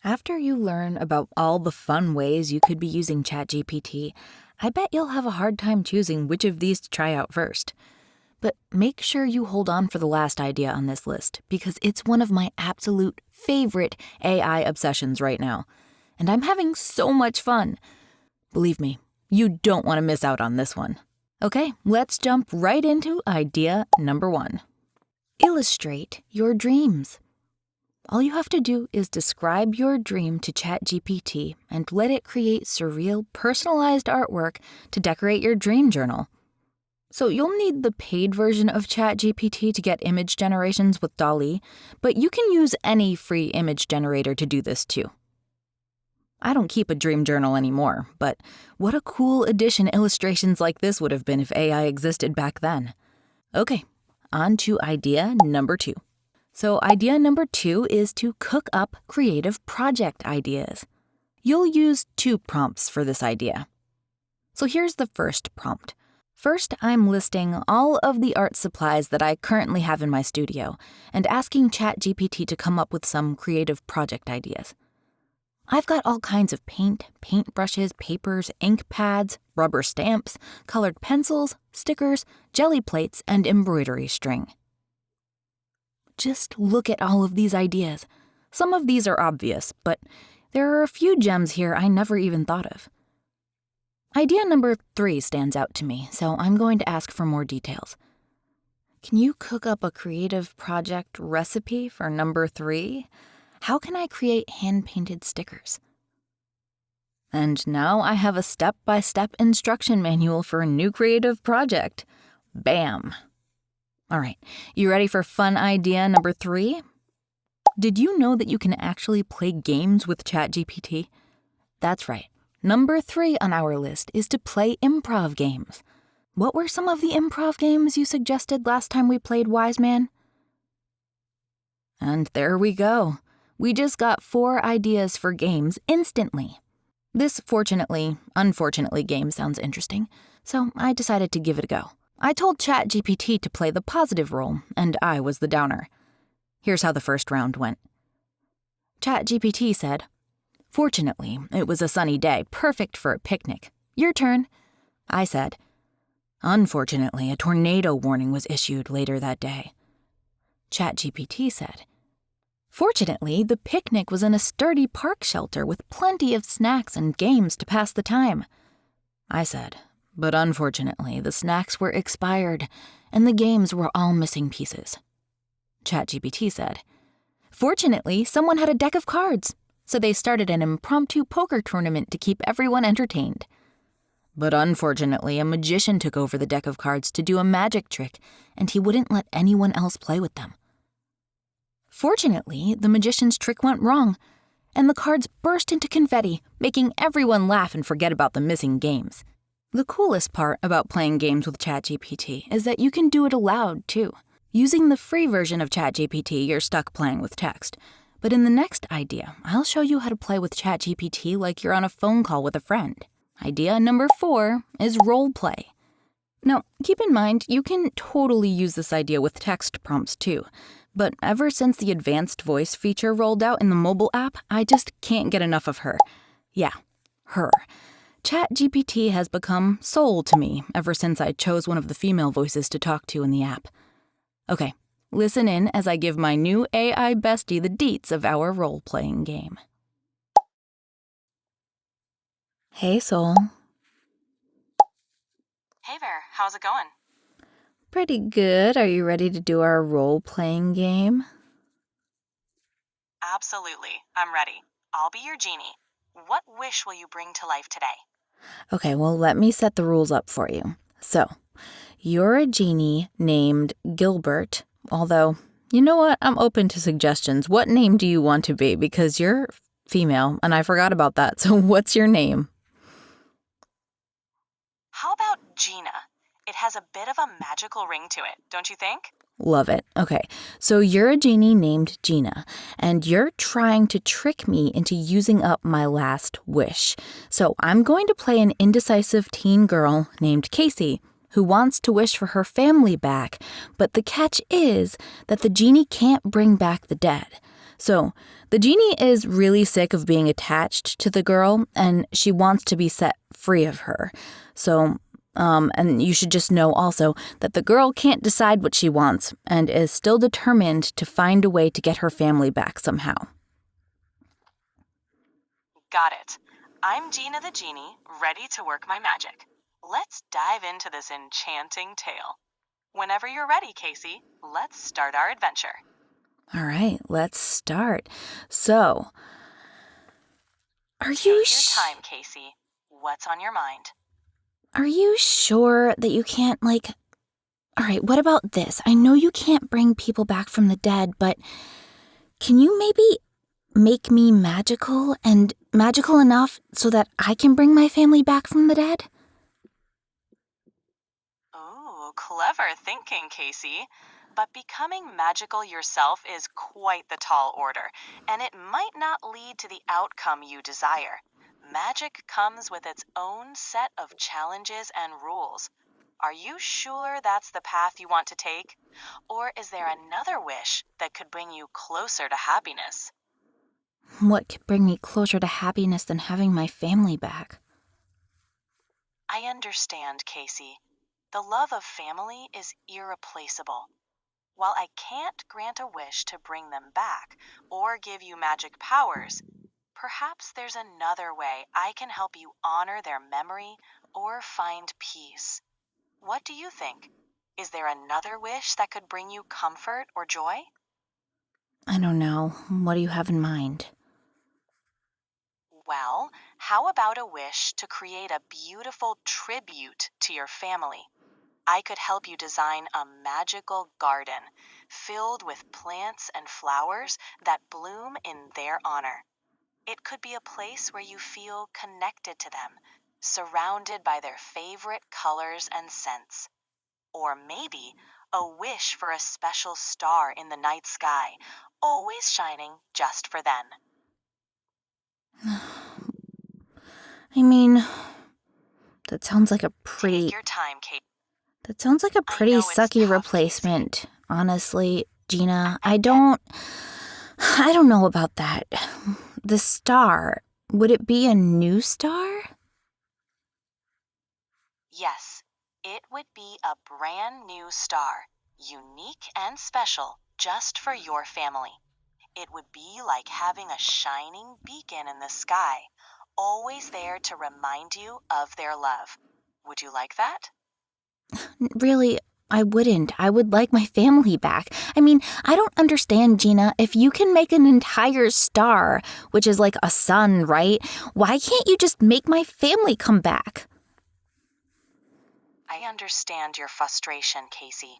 After you learn about all the fun ways you could be using ChatGPT, I bet you'll have a hard time choosing which of these to try out first. But make sure you hold on for the last idea on this list, because it's one of my absolute favorite AI obsessions right now. And I'm having so much fun. Believe me, you don't want to miss out on this one. Okay, let's jump right into idea number 1. Illustrate your dreams. All you have to do is describe your dream to ChatGPT and let it create surreal, personalized artwork to decorate your dream journal. So you'll need the paid version of ChatGPT to get image generations with DALL-E, but you can use any free image generator to do this too. I don't keep a dream journal anymore, but what a cool addition illustrations like this would have been if AI existed back then. Okay, on to idea number 2. So idea number 2 is to cook up creative project ideas. You'll use 2 prompts for this idea. So here's the first prompt. First, I'm listing all of the art supplies that I currently have in my studio and asking ChatGPT to come up with some creative project ideas. I've got all kinds of paint brushes, papers, ink pads, rubber stamps, colored pencils, stickers, jelly plates, and embroidery string. Just look at all of these ideas. Some of these are obvious, but there are a few gems here I never even thought of. Idea number 3 stands out to me, so I'm going to ask for more details. Can you cook up a creative project recipe for number 3? How can I create hand-painted stickers? And now I have a step-by-step instruction manual for a new creative project. Bam! All right, you ready for fun idea number 3? Did you know that you can actually play games with ChatGPT? That's right. Number 3 on our list is to play improv games. What were some of the improv games you suggested last time we played Wise Man? And there we go. We just got 4 ideas for games instantly. This fortunately, unfortunately game sounds interesting, so I decided to give it a go. I told ChatGPT to play the positive role, and I was the downer. Here's how the first round went. ChatGPT said, "Fortunately, it was a sunny day, perfect for a picnic. Your turn." I said, "Unfortunately, a tornado warning was issued later that day." ChatGPT said, "Fortunately, the picnic was in a sturdy park shelter with plenty of snacks and games to pass the time." I said, "But unfortunately, the snacks were expired, and the games were all missing pieces." ChatGPT said, "Fortunately, someone had a deck of cards, so they started an impromptu poker tournament to keep everyone entertained. But unfortunately, a magician took over the deck of cards to do a magic trick, and he wouldn't let anyone else play with them. Fortunately, the magician's trick went wrong, and the cards burst into confetti, making everyone laugh and forget about the missing games." The coolest part about playing games with ChatGPT is that you can do it aloud, too. Using the free version of ChatGPT, you're stuck playing with text. But in the next idea, I'll show you how to play with ChatGPT like you're on a phone call with a friend. Idea number 4 is role play. Now, keep in mind, you can totally use this idea with text prompts, too. But ever since the advanced voice feature rolled out in the mobile app, I just can't get enough of her. Yeah, her. ChatGPT has become soul to me ever since I chose one of the female voices to talk to in the app. Okay, listen in as I give my new AI bestie the deets of our role-playing game. Hey, Soul. Hey there, how's it going? Pretty good. Are you ready to do our role-playing game? Absolutely, I'm ready. I'll be your genie. What wish will you bring to life today? Okay, well, let me set the rules up for you. So, you're a genie named Gilbert, although, you know what? I'm open to suggestions. What name do you want to be? Because you're female, and I forgot about that. So what's your name? How about Gina? It has a bit of a magical ring to it, don't you think? Love it. Okay, so you're a genie named Gina, and you're trying to trick me into using up my last wish. So I'm going to play an indecisive teen girl named Casey who wants to wish for her family back, but the catch is that the genie can't bring back the dead. So, the genie is really sick of being attached to the girl, and she wants to be set free of her. So, and you should just know also that the girl can't decide what she wants and is still determined to find a way to get her family back somehow. Got it. I'm Gina the Genie, ready to work my magic. Let's dive into this enchanting tale. Whenever you're ready, Casey, let's start our adventure. All right, let's start. So, Take your time, Casey. What's on your mind? Are you sure that you can't, All right, what about this? I know you can't bring people back from the dead, but can you maybe make me magical and magical enough so that I can bring my family back from the dead? Ooh, clever thinking, Casey. But becoming magical yourself is quite the tall order, and it might not lead to the outcome you desire. Magic comes with its own set of challenges and rules. Are you sure that's the path you want to take? Or is there another wish that could bring you closer to happiness? What could bring me closer to happiness than having my family back? I understand, Casey. The love of family is irreplaceable. While I can't grant a wish to bring them back or give you magic powers, perhaps there's another way I can help you honor their memory or find peace. What do you think? Is there another wish that could bring you comfort or joy? I don't know. What do you have in mind? Well, how about a wish to create a beautiful tribute to your family? I could help you design a magical garden filled with plants and flowers that bloom in their honor. It could be a place where you feel connected to them, surrounded by their favorite colors and scents. Or maybe a wish for a special star in the night sky, always shining just for them. I mean, that sounds like a Take your time, Kate. pretty know it's sucky tough, replacement. Honestly, Gina, I don't know about that. The star, would it be a new star? Yes, it would be a brand new star, unique and special just for your family. It would be like having a shining beacon in the sky, always there to remind you of their love. Would you like that? Really, I wouldn't. I would like my family back. I mean, I don't understand, Gina. If you can make an entire star, which is like a sun, right? Why can't you just make my family come back? I understand your frustration, Casey.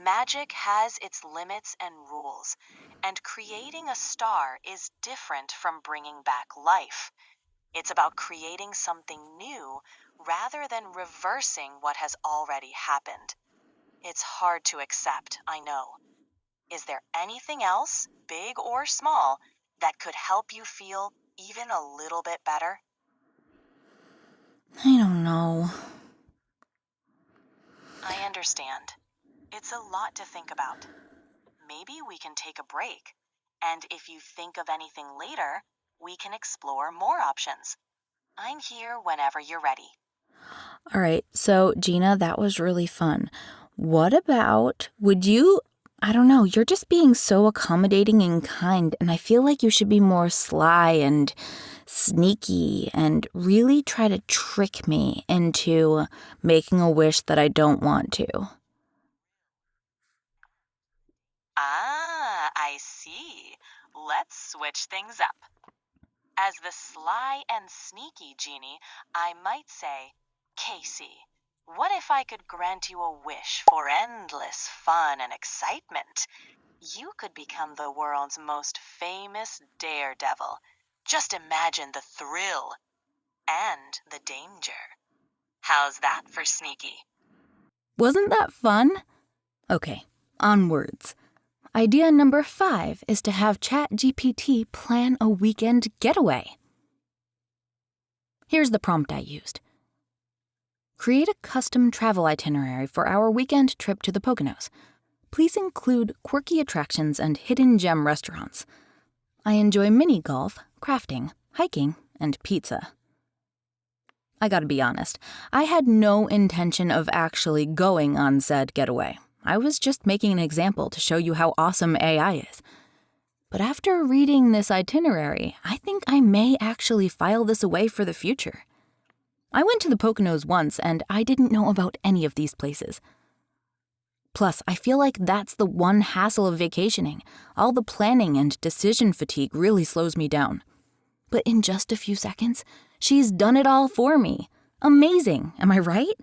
Magic has its limits and rules, and creating a star is different from bringing back life. It's about creating something new rather than reversing what has already happened. It's hard to accept, I know. Is there anything else, big or small, that could help you feel even a little bit better? I don't know. I understand. It's a lot to think about. Maybe we can take a break, and if you think of anything later, we can explore more options. I'm here whenever you're ready. All right, so Gina, that was really fun. What about, I don't know, you're just being so accommodating and kind, and I feel like you should be more sly and sneaky and really try to trick me into making a wish that I don't want to. Ah, I see. Let's switch things up. As the sly and sneaky genie, I might say, Casey, what if I could grant you a wish for endless fun and excitement? You could become the world's most famous daredevil. Just imagine the thrill and the danger. How's that for sneaky? Wasn't that fun? Okay, onwards. Idea number 5 is to have ChatGPT plan a weekend getaway. Here's the prompt I used. Create a custom travel itinerary for our weekend trip to the Poconos. Please include quirky attractions and hidden gem restaurants. I enjoy mini golf, crafting, hiking, and pizza. I gotta be honest, I had no intention of actually going on said getaway. I was just making an example to show you how awesome AI is. But after reading this itinerary, I think I may actually file this away for the future. I went to the Poconos once, and I didn't know about any of these places. Plus, I feel like that's the one hassle of vacationing. All the planning and decision fatigue really slows me down. But in just a few seconds, she's done it all for me. Amazing, am I right?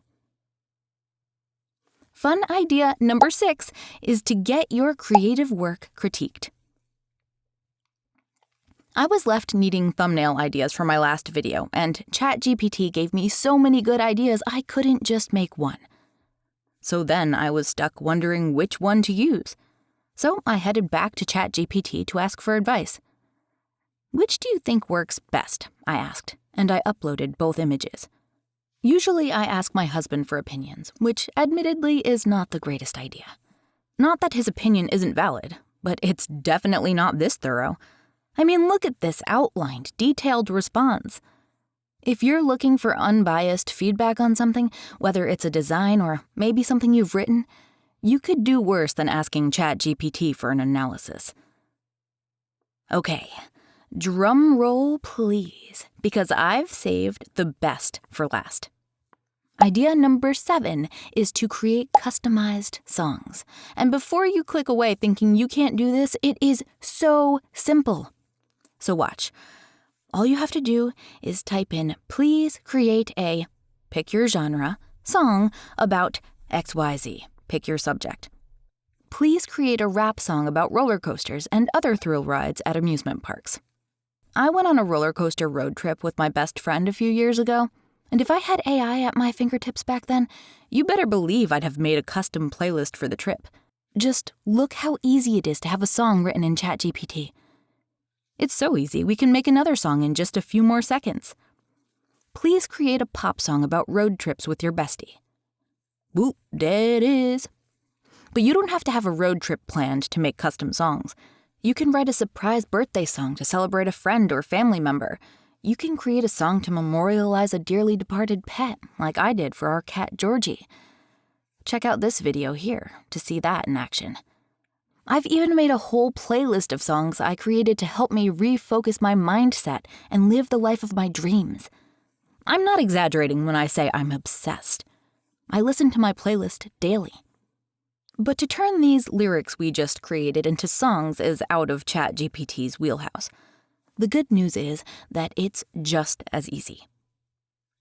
Fun idea number 6 is to get your creative work critiqued. I was left needing thumbnail ideas for my last video, and ChatGPT gave me so many good ideas I couldn't just make one. So then I was stuck wondering which one to use. So I headed back to ChatGPT to ask for advice. "Which do you think works best?" I asked, and I uploaded both images. Usually I ask my husband for opinions, which admittedly is not the greatest idea. Not that his opinion isn't valid, but it's definitely not this thorough. I mean, look at this outlined, detailed response. If you're looking for unbiased feedback on something, whether it's a design or maybe something you've written, you could do worse than asking ChatGPT for an analysis. Okay, drum roll please, because I've saved the best for last. Idea number 7 is to create customized songs. And before you click away thinking you can't do this, it is so simple. So watch. All you have to do is type in, "Please create a," pick your genre, "song about XYZ," pick your subject. Please create a rap song about roller coasters and other thrill rides at amusement parks. I went on a roller coaster road trip with my best friend a few years ago, and if I had AI at my fingertips back then, you better believe I'd have made a custom playlist for the trip. Just look how easy it is to have a song written in ChatGPT. It's so easy, we can make another song in just a few more seconds. Please create a pop song about road trips with your bestie. Boop, there it is. But you don't have to have a road trip planned to make custom songs. You can write a surprise birthday song to celebrate a friend or family member. You can create a song to memorialize a dearly departed pet, like I did for our cat Georgie. Check out this video here to see that in action. I've even made a whole playlist of songs I created to help me refocus my mindset and live the life of my dreams. I'm not exaggerating when I say I'm obsessed. I listen to my playlist daily. But to turn these lyrics we just created into songs is out of ChatGPT's wheelhouse. The good news is that it's just as easy.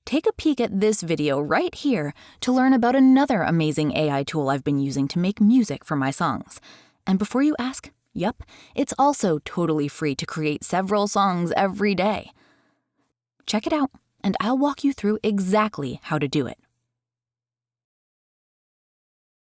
Take a peek at this video right here to learn about another amazing AI tool I've been using to make music for my songs. And before you ask, yup, it's also totally free to create several songs every day. Check it out, and I'll walk you through exactly how to do it.